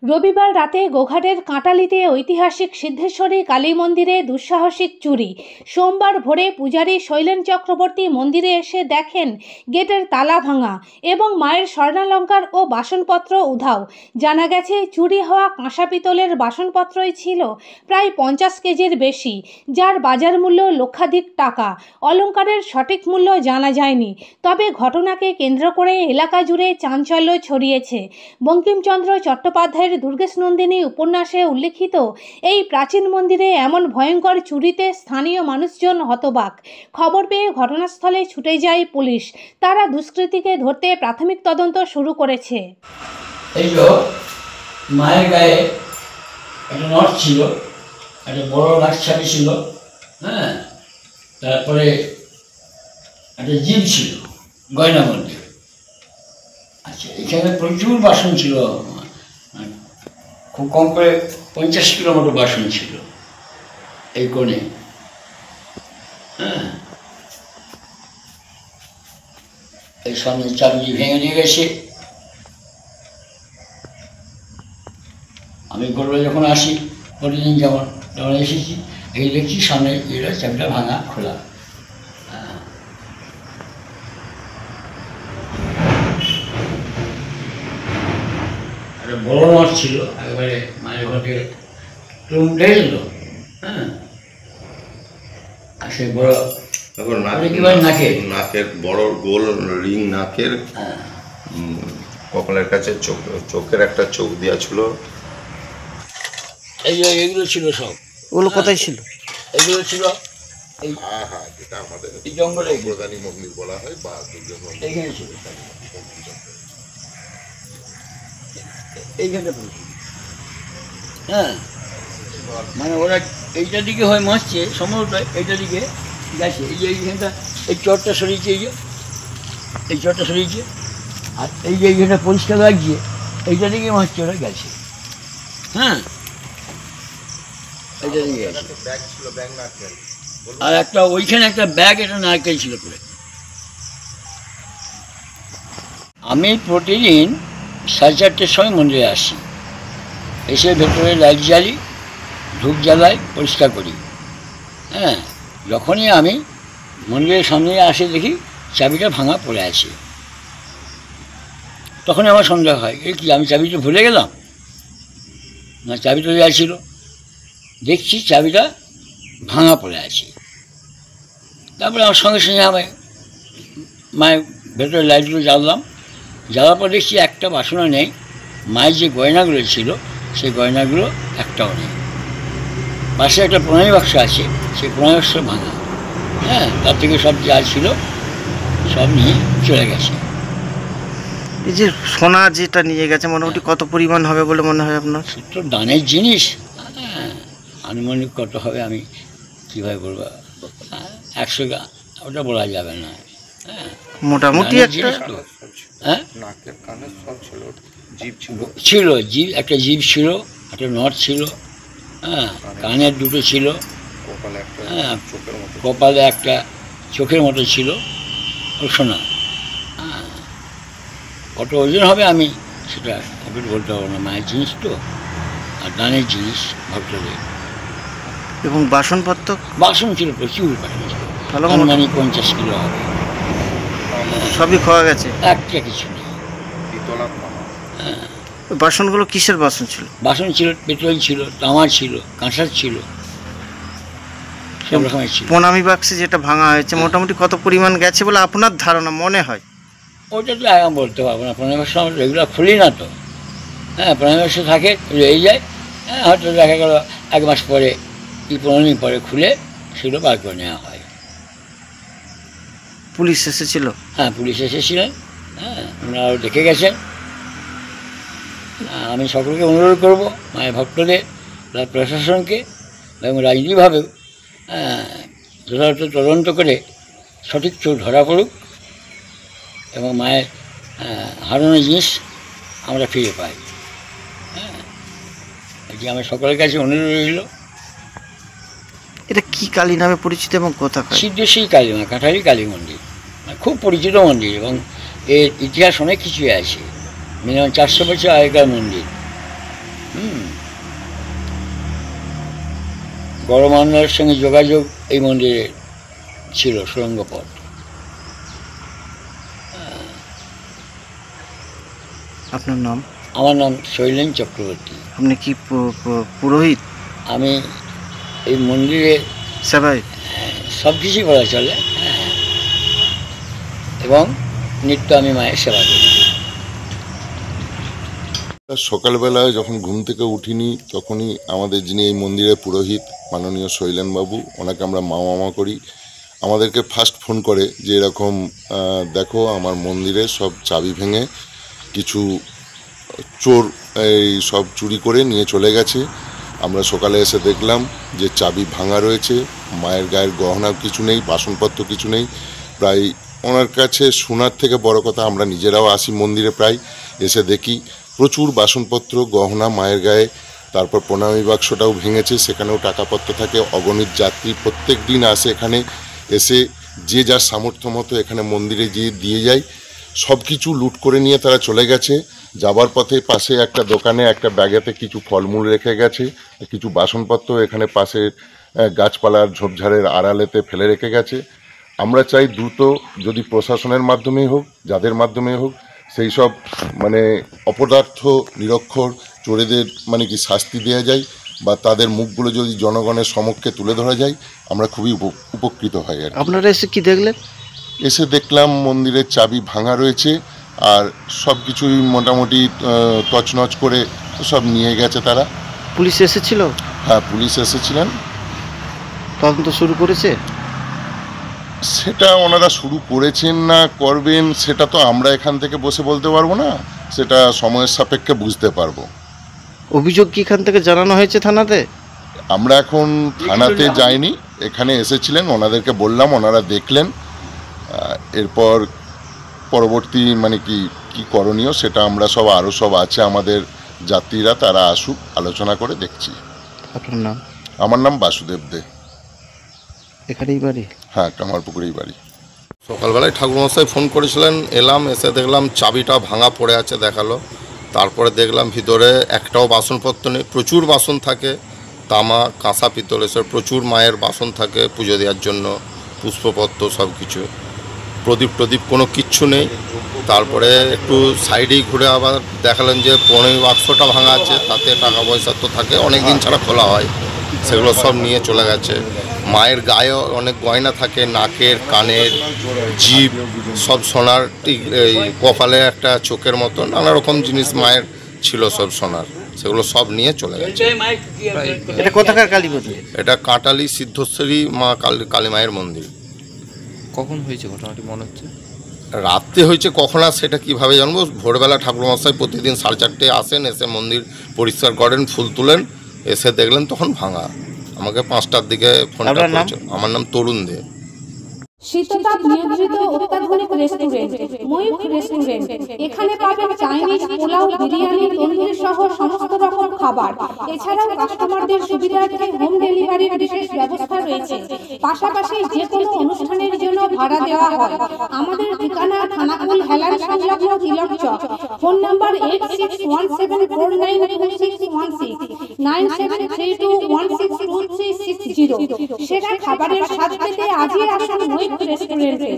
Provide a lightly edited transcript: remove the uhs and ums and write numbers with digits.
রবিবার রাতে গোঘাটের কাঁটালিতে ঐতিহাসিক সিদ্ধেশ্বরী কালী মন্দিরে দুঃসাহসিক চুরি। সোমবার ভোরে পূজারী শৈলেন চক্রবর্তী মন্দিরে এসে দেখেন গেটের তালা ভাঙা এবং মায়ের স্বর্ণালঙ্কার ও বাসনপত্র উধাও। জানা গেছে চুরি হওয়া কাঁসা পিতলের বাসনপত্রই ছিল প্রায় 50 কেজির বেশি, যার বাজার মূল্য লক্ষাধিক টাকা। অলঙ্কারের সঠিক মূল্য জানা যায়নি, তবে ঘটনাকে কেন্দ্র করে এলাকা জুড়ে চাঞ্চল্য ছড়িয়েছে। বঙ্কিমচন্দ্র চট্টোপাধ্যায়ের দুর্গেশ নন্দিনী উপন্যাসে উল্লেখিত এই প্রাচীন মন্দিরে এমন ভয়ঙ্কর চুরিতে স্থানীয় মানুষজন হতবাক। খবর পেয়ে ঘটনাস্থলে ছুটে যায় পুলিশ। তারা দুষ্কৃতীকে ধরতে প্রাথমিক তদন্ত শুরু করেছে। এই তো মায়ের গায়ে একটা নট ছিল, একটা বড় নাকছাবি ছিল, হ্যাঁ, তারপরে একটা জিভ ছিল গয়নার মধ্যে। আচ্ছা, এখানে প্রচুর বাসন ছিল, খুব কম করে 50 কিলো মতো বাসন ছিল এই কোণে। হ্যাঁ, এই সামনে চাবি ভেঙে দিয়ে গেছে। আমি গরুরা যখন আসি প্রতিদিন যখন এসেছি, এই দেখছি সামনে এটা চাবিটা ভাঙা খোলা। একটা বড় মাছ ছিল, একেবারে মায়ের ঘরে উঠে গেল। হ্যাঁ, আর সে বড় নাকের বড় গোল রিং নাকের, কপালের কাছে চোখের একটা চোখ দেওয়া ছিল। এইগুলো ছিল সব। ওগুলো কোথায় ছিল? এগুলো ছিল এই যেটা আমাদের এই জঙ্গলে প্রধানী মন্দির বলা হয় বা এইখানে ছিল, এইখানে। হ্যাঁ, মানে ওরা এইটার দিকে হয় মাছছে, সম্ভবত এইটার দিকে গেছে। এই যে এইখানটা, এই চরটা সরিয়েছে, এই চরটা সরিয়েছে, আর এই যে এইখানটা পরিষ্কার লাগছে, এইটা দিকে মাছছে ওরা গেছে। হ্যাঁ, এইটা দিকে গেছে। আর একটা ওইখানে একটা ব্যাগ, এটা নারকেল ছিল করে। আমি প্রতিদিন 4:30টার সময় মন্দিরে আসি, এসে ভেতরে লাইট জ্বালি, ধূপ জ্বালাই, পরিষ্কার করি। হ্যাঁ, যখনই আমি মন্দিরের সামনে আসে দেখি চাবিটা ভাঙা পড়ে আছে, তখনই আমার সন্দেহ হয়, এই কি আমি চাবিটা ভুলে গেলাম না, চাবিটা দেওয়া ছিল। দেখছি চাবিটা ভাঙা পড়ে আছে। তারপরে আমার সঙ্গে সঙ্গে আমি মায়ের ভেতরে লাইটগুলো জ্বাললাম, জ্বালার পর দেখছি একটা বাসনও নেই। মায়ের যে গয়নাগুলো ছিল সেই গয়নাগুলো একটাও নেই। পাশে একটা প্রণামী বাক্স আছে, সেই প্রণামী বাক্স ভাঙা। হ্যাঁ, তার থেকে সব যা ছিল সব নিয়ে চলে গেছে। এই যে সোনা যেটা নিয়ে গেছে, মোটামুটি কত পরিমাণ হবে বলে মনে হয় আপনার? তো দানের জিনিস, হ্যাঁ, আনুমানিক কত হবে আমি কীভাবে বলবো, 100 গ্রাম ওটা বলা যাবে না। হ্যাঁ, মোটামুটি একটা। হ্যাঁ, ছিল জিভ, একটা জিভ ছিল, একটা নট ছিল, হ্যাঁ, কানের দুটো ছিল, হ্যাঁ, কপালে একটা চোখের মতো ছিল, ও সোনা। হ্যাঁ, কত ওজন হবে আমি সেটা এখন বলতে পারবো না, মায়ের জিনিস তো, আর দানের জিনিস ভক্তদের। এবং বাসনপত্র? বাসন ছিল প্রচুর, আনুমানিক 50 কিলো হবে। সবই খাওয়া গেছে, একটা কিছু নেই। হ্যাঁ, বাসনগুলো কিসের বাসন ছিল? বাসন ছিল, পেট্রোল ছিল, তামা ছিল, কাঁসার ছিল, সব রকমের ছিল। প্রণামী বাক্সে যেটা ভাঙা হয়েছে, মোটামুটি কত পরিমাণ গেছে বলে আপনার ধারণা মনে হয়? ওটা তো এখন বলতে পারবো না, প্রণামী বাক্স আমরা রেগুলার খুলি না তো। হ্যাঁ, প্রণামী বাক্স থাকে, রয়ে যায়। হ্যাঁ, হয়তো দেখা গেল 1 মাস পরে কি 15 দিন পরে খুলে সেগুলো বার করে নেওয়া হয়। পুলিশ এসেছিল? হ্যাঁ, পুলিশ এসেছিলেন। হ্যাঁ, ওনারাও দেখে গেছেন। আমি সকলকে অনুরোধ করব, মায়ের ভক্তদের, প্রশাসনকে এবং রাজনীতিভাবেও যথাযথ তদন্ত করে সঠিক চোর ধরা পড়ুক এবং মায়ের হারানো জিনিস আমরা ফিরে পাই। হ্যাঁ, এটি আমার সকলের কাছে অনুরোধ রইল। এটা কি কালী নামে পরিচিত এবং কোথাকার? সিদ্ধেশ্বরী কালী মা, কাঁঠালি কালী মন্দির, খুব পরিচিত মন্দির এবং এর ইতিহাস অনেক কিছুই আছে। মিনিমাম 400 বছর আগেকার মন্দির। গড়মান্নার সঙ্গে যোগাযোগ এই মন্দিরে ছিল, সুড়ঙ্গ পথ। আপনার নাম? আমার নাম শৈলেন চক্রবর্তী। আপনি কি পুরোহিত? আমি এই মন্দিরে সেবাই সব কিছুই বলা চলে, এবং নিত্য আমি মায়ের সেবা করি। সকালবেলায় যখন ঘুম থেকে উঠিনি তখনই আমাদের যিনি এই মন্দিরের পুরোহিত মাননীয় শৈলেনবাবু, ওনাকে আমরা মামা করি, আমাদেরকে ফার্স্ট ফোন করে যে এরকম দেখো আমার মন্দিরে সব চাবি ভেঙে কিছু চোর এই সব চুরি করে নিয়ে চলে গেছে। আমরা সকালে এসে দেখলাম যে চাবি ভাঙা রয়েছে, মায়ের গায়ের গহনা কিছু নেই, বাসনপত্র কিছু নেই। প্রায় ওনার কাছে শোনার থেকে বড় কথা, আমরা নিজেরাও আসি মন্দিরে, প্রায় এসে দেখি প্রচুর বাসনপত্র, গহনা মায়ের গায়ে। তারপর প্রণামী বাক্সটাও ভেঙেছে, সেখানেও টাকাপত্র থাকে। অগণিত যাত্রী প্রত্যেক দিন আসে এখানে, এসে যে যার সামর্থ্য মতো এখানে মন্দিরে গিয়ে দিয়ে যায়। সব কিছু লুট করে নিয়ে তারা চলে গেছে। যাবার পথে পাশে একটা দোকানে একটা ব্যাগেতে কিছু ফলমূল রেখে গেছে, কিছু বাসনপত্র এখানে পাশে গাছপালার ঝোপঝাড়ের আড়ালেতে ফেলে রেখে গেছে। আমরা চাই দ্রুত, যদি প্রশাসনের মাধ্যমেই হোক, যাদের মাধ্যমে হোক, সেই সব মানে অপদার্থ নিরক্ষর চোরেদের মানে কি শাস্তি দেওয়া যায়, বা তাদের মুখগুলো যদি জনগণের সমক্ষে তুলে ধরা যায়, আমরা খুবই উপকৃত হই। আর আপনারা এসে কি দেখলেন? এসে দেখলাম মন্দিরের চাবি ভাঙা রয়েছে, আর সব কিছুই মোটামুটি তছনছ করে সব নিয়ে গেছে তারা। পুলিশ এসেছিল? হ্যাঁ, পুলিশ এসেছিলেন। তদন্ত শুরু করেছে? সেটা ওনারা শুরু করেছেন না করবেন সেটা তো আমরা এখান থেকে বসে বলতে পারবো না, সেটা সময়ের সাপেক্ষে বুঝতে পারবো। অভিযোগ কি এখান থেকে জানানো হয়েছে থানাতে? আমরা এখন থানাতে যাইনি, এখানে এসেছিলেন, ওনাদেরকে বললাম, ওনারা দেখলেন। এরপর পরবর্তী মানে কি কি করণীয় সেটা আমরা সব আরও সব আছে আমাদের যাত্রীরা, তারা আসুক, আলোচনা করে দেখছি। আপনার নাম? আমার নাম বাসুদেব দে। এখানেই বাড়ি? হ্যাঁ, কামারপুকুরেই বাড়ি। সকালবেলায় ঠাকুরমশাই ফোন করেছিলেন, এলাম, এসে দেখলাম চাবিটা ভাঙা পড়ে আছে, দেখালো। তারপরে দেখলাম ভিতরে একটাও বাসনপত্র নেই। প্রচুর বাসন থাকে, তামা, কাঁসা, পিতল, এসব প্রচুর মায়ের বাসন থাকে পুজো দেওয়ার জন্য, পুষ্পপত্র সব কিছু, প্রদীপ কোনো কিচ্ছু নেই। তারপরে একটু সাইডেই ঘুরে আবার দেখালেন যে প্রণামী বাক্সটা ভাঙা আছে, তাতে টাকা পয়সা তো থাকে, অনেক দিন ছাড়া খোলা হয়, সেগুলো সব নিয়ে চলে গেছে। মায়ের গায়ে অনেক গয়না থাকে, নাকের, কানের, জিভ, সব সোনার, এই কপালে একটা চোখের মতো নানা রকম জিনিস মায়ের ছিল, সব সোনার, সেগুলো সব নিয়ে চলে গেছে। এটা কোথাকার কালী মন্দির? এটা কাঁটালি সিদ্ধেশ্বরী মা কালী মায়ের মন্দির। কখন হয়েছে ঘটনাটি মনে হচ্ছে? রাত্রে হয়েছে, কখন আর সেটা কীভাবে জানবো। ভোরবেলা ঠাকুরমশাই প্রতিদিন 4:30 আসেন, এসে মন্দির পরিষ্কার করেন, ফুল তুলেন, এসে দেখলেন তখন ভাঙা। আমাকে 5টার দিকে ফোনটা করেছে। আমার নাম তরুণ দে। শীততাপ নিয়ন্ত্রিত অত্যাধুনিক রেস্টুরেন্ট ময়ূখ রেস্টুরেন্ট। এখানে পাবেন চাইনিজ, পোলাও, বিরিয়ানি, তন্দুরি সহ সমস্ত রকম খাবার। এছাড়াও কাস্টমারদের সুবিধার্থে হোম ডেলিভারির বিশেষ ব্যবস্থা রয়েছে। পাশাপাশি যে কোনো অনুষ্ঠানের জন্য ভাড়া দেওয়া হয়। আমাদের ঠিকানা থানাকুল হেলান সংলগ্ন তিলক চক। Phone number 8617492616 9732162360। সেরা খাবারের স্বাদ পেতে আজই আসুন ময়ূখ রেস্টুরেন্টে।